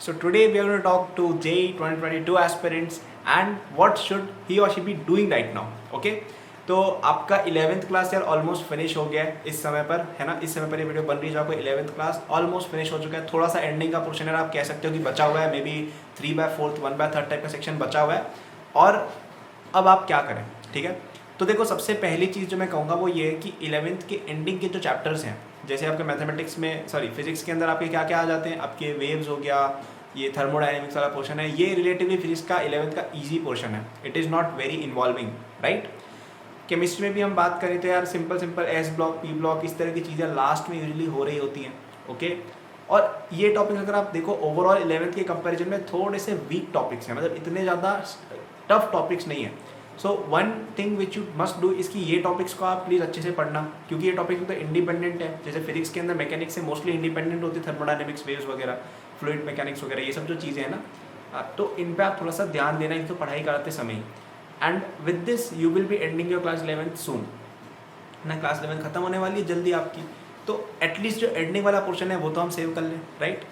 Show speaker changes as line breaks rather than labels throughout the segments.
So today we are going to talk to JEE 2022 aspirants and what should he or she be doing right now. Okay? तो आपका 11th class यार almost finish हो गया है इस समय पर, है ना। इस समय पर ये वीडियो बन रही है, जो आपको 11th क्लास ऑलमोस्ट फिनिश हो चुका है। थोड़ा सा एंडिंग का पोर्शन है, आप कह सकते हो कि बचा हुआ है, मे बी 3/4 1/3 टाइप का सेक्शन बचा हुआ है। और अब आप क्या करें, ठीक है। तो देखो, सबसे पहली चीज़ जो मैं कहूँगा वो ये है कि 11th के एंडिंग के जो चैप्टर्स हैं, जैसे आपके मैथमेटिक्स में फिजिक्स के अंदर आपके क्या क्या आ जाते हैं, आपके वेव्स हो गया, ये थर्मोडाइनमिक्स वाला पोर्शन है, ये रिलेटिवली फिजिक्स का 11th का ईजी पोर्शन है। It is not very involving, right. Chemistry में भी हम बात करें तो यार simple S block, P block, इस तरह की चीज़ें लास्ट में यूजुअली हो रही होती हैं। ओके, और ये टॉपिक अगर आप देखो ओवरऑल 11th के कंपैरिजन में थोड़े से वीक टॉपिक्स हैं, मतलब इतने ज़्यादा टफ टॉपिक्स नहीं है। So one thing which you must do इसकी ये टॉपिक्स को आप प्लीज़ अच्छे से पढ़ना, क्योंकि ये टॉपिक तो इंडिपेंडेंट है। जैसे फिजिक्स के अंदर मैकेनिक्स से मोस्टली इंडिपेंडेंट होती है, थर्मोडायनेमिक्स, वेव्स वगैरह, फ्लूइड मैकेनिक्स वगैरह, ये सब जो चीज़ें हैं ना, तो इन पर आप थोड़ा सा ध्यान देना इनको पढ़ाई कराते समय। And with this you will be ending your class 11th सून ना। क्लास 11th खत्म होने वाली है जल्दी आपकी, तो एटलीस्ट जो एंडिंग वाला पोर्शन है वो तो हम सेव कर लें, राइट।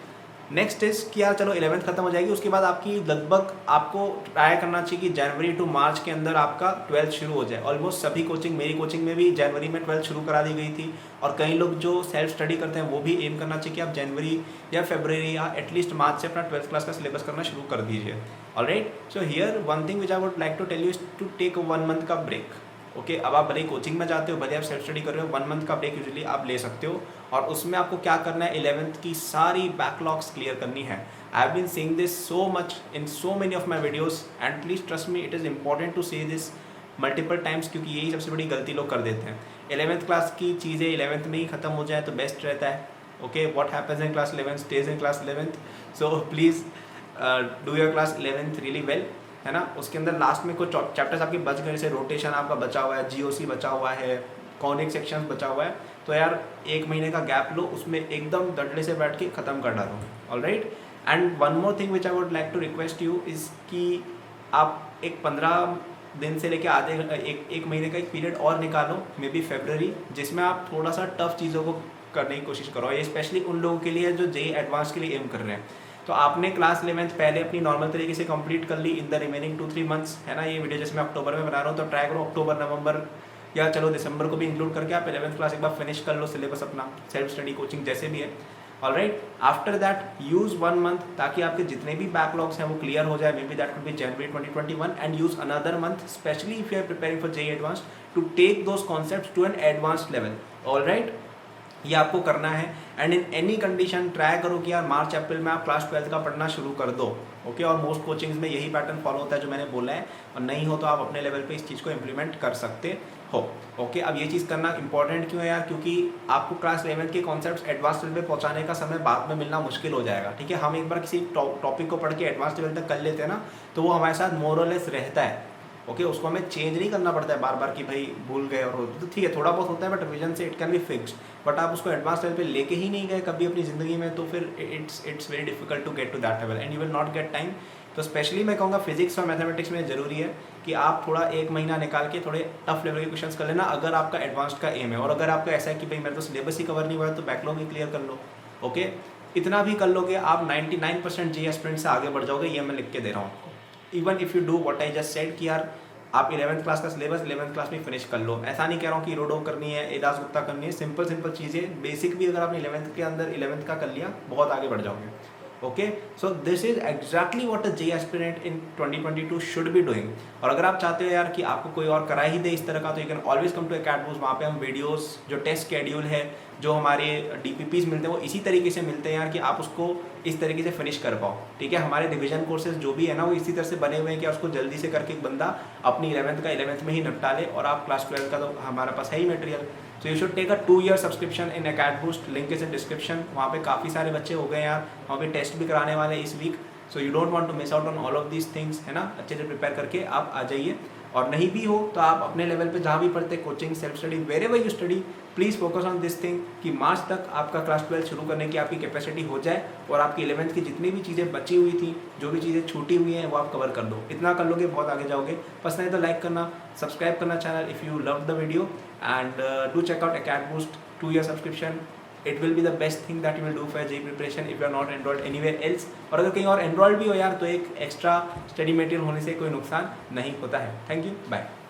नेक्स्ट इज कि यार चलो 11th खत्म हो जाएगी, उसके बाद आपकी लगभग आपको ट्राई करना चाहिए कि जनवरी टू मार्च के अंदर आपका 12th शुरू हो जाए। ऑलमोस्ट सभी कोचिंग, मेरी कोचिंग में भी जनवरी में 12th शुरू करा दी गई थी, और कई लोग जो सेल्फ स्टडी करते हैं वो भी एम करना चाहिए कि आप जनवरी या फरवरी या एटलीस्ट मार्च से अपना 12th क्लास का सिलेबस करना शुरू कर दीजिए। Alright, so here one thing which I would like to tell you is to take 1 month का ब्रेक। ओके, अब आप भले ही कोचिंग में जाते हो, भले आप सेल्फ स्टडी कर रहे हो, 1 मंथ का ब्रेक यूजुअली आप ले सकते हो, और उसमें आपको क्या करना है, 11th की सारी बैकलॉग्स क्लियर करनी है। I have been seeing this so much in so many of my videos, and please trust me, it is important to say this multiple times, क्योंकि यही सबसे बड़ी गलती लोग कर देते हैं। 11th क्लास की चीज़ें 11th में ही ख़त्म हो जाए तो बेस्ट रहता है। Okay, what happens in class 11 stage in class 11th, so please do your class 11th really well, है ना। उसके अंदर लास्ट में कुछ चैप्टर्स आपके बच गए, जैसे रोटेशन आपका बचा हुआ है, जीओसी बचा हुआ है, कॉनिक सेक्शंस बचा हुआ है, तो यार 1 महीने का गैप लो, उसमें एकदम डंडे से बैठ के ख़त्म कर डालो। Alright, and one more thing which I would like to request you is कि आप एक 15 दिन से लेके आधे एक महीने का एक पीरियड और निकालो, मे बी फरवरी, जिसमें आप थोड़ा सा टफ चीज़ों को करने की कोशिश करो। ये स्पेशली उन लोगों के लिए जो जेईई एडवांस के लिए एम कर रहे हैं। तो आपने क्लास 11th पहले अपनी नॉर्मल तरीके से कंप्लीट कर ली इन द रिमेनिंग 2-3 मंथ्स, है ना। ये वीडियो जैसे मैं अक्टूबर में बना रहा हूँ, तो ट्राई करो अक्टूबर, नवंबर या चलो दिसंबर को भी इंक्लूड करके आप 11th क्लास एक बार फिनिश कर लो, सिलेबस अपना, सेल्फ स्टडी कोचिंग जैसे भी है। Alright, after that use 1 month, ताकि आपके जितने भी बैकलॉग्स हैं वो क्लियर हो जाए। Maybe that could be January 2021, and use another month specially if you are preparing for JEE advance to take those concepts to an advanced level. Alright, ये आपको करना है, and in any condition try करो कि यार मार्च अप्रैल में आप class 12th का पढ़ना शुरू कर दो। ओके, और मोस्ट कोचिंग्स में यही पैटर्न फॉलो होता है जो मैंने बोला है, और नहीं हो तो आप अपने लेवल पे इस चीज़ को इम्प्लीमेंट कर सकते हो। ओके, अब ये चीज़ करना इंपॉर्टेंट क्यों है यार, क्योंकि आपको क्लास 11th के कॉन्सेप्ट्स एडवांस लेवल पे पहुंचाने का समय बाद में मिलना मुश्किल हो जाएगा। ठीक है, हम एक बार किसी टॉपिक को पढ़ के एडवांस लेवल तक कर लेते हैं ना, तो वो हमारे साथ मोर और लेस रहता है। ओके, उसको हमें चेंज नहीं करना पड़ता है बार बार कि भाई भूल गए, और तो ठीक है थोड़ा बहुत होता है, बट रिवीजन से it can be fixed. But आप उसको एडवांस लेवल पे लेके ही नहीं गए कभी अपनी ज़िंदगी में, तो फिर it's very difficult to get to that level, and you will not get time. तो स्पेशली मैं कहूँगा फिजिक्स और मैथमेटिक्स में ज़रूरी है कि आप थोड़ा 1 महीना निकाल के थोड़े टफ लेवल के क्वेश्चंस कर लेना, अगर आपका एडवांस्ड का एम है। और अगर आपका ऐसा है कि भाई मेरा तो सिलेबस ही कवर नहीं हुआ है, तो बैकलॉग ही क्लियर कर लो। ओके, इतना भी कर लोगे आप 99% जेईई एस्पिरेंट से आगे बढ़ जाओगे, ये मैं लिख के दे रहा हूँ आपको। Even if you do what I just said कि यार आप 11th क्लास का सिलेबस 11th क्लास में फिनिश कर लो। ऐसा नहीं कह रहा हूँ कि रोडो करनी है, एडास गुप्ता करनी है, सिंपल चीज़ें बेसिक भी अगर आपने 11th के अंदर 11th का कर लिया, बहुत आगे बढ़ जाओगे। Okay, so this is exactly what a JEE aspirant in 2022 should be doing. और अगर आप चाहते हो यार कि आपको कोई और करा ही दे इस तरह का, तो you can always come to Acadboost. वहाँ पे हम वीडियोस, जो टेस्ट शेड्यूल है, जो हमारे डीपीपीज मिलते हैं, वो इसी तरीके से मिलते हैं यार कि आप उसको इस तरीके से फिनिश कर पाओ। ठीक है, हमारे रिवीजन कोर्सेज जो भी है ना, वो इसी तरह से बने हुए हैं कि उसको जल्दी से करके एक बंदा अपनी 11th का 11th में ही निपटा ले, और आप क्लास 12th का तो हमारे पास है ही material. So you should take a 2-year subscription in Acadboost, link is in description. वहाँ पे काफ़ी सारे बच्चे हो गए यार, वहाँ पे टेस्ट भी कराने वाले हैं इस week. So you don't want to miss out on all of these things, है ना। अच्छे से प्रिपेयर करके आप आ जाइए, और नहीं भी हो तो आप अपने लेवल पे जहाँ भी पढ़ते, coaching, self study, wherever you study, please focus on this thing कि मार्च तक आपका क्लास 12 शुरू करने की आपकी कैपेसिटी हो जाए, और आपकी 11th की जितनी भी चीज़ें बची हुई थी, जो भी चीज़ें छूटी हुई हैं, वो आप कवर कर दो। इतना कर लोगे, बहुत आगे जाओगे। पसंद है तो लाइक करना, सब्सक्राइब करना channel if you love the video, and do check out Acadboost 2-year subscription. It will be the best thing that you will do for JEE preparation if you are not enrolled anywhere else. और अगर कहीं और enrolled भी हो यार तो एक extra study material होने से कोई नुकसान नहीं होता है। Thank you, bye.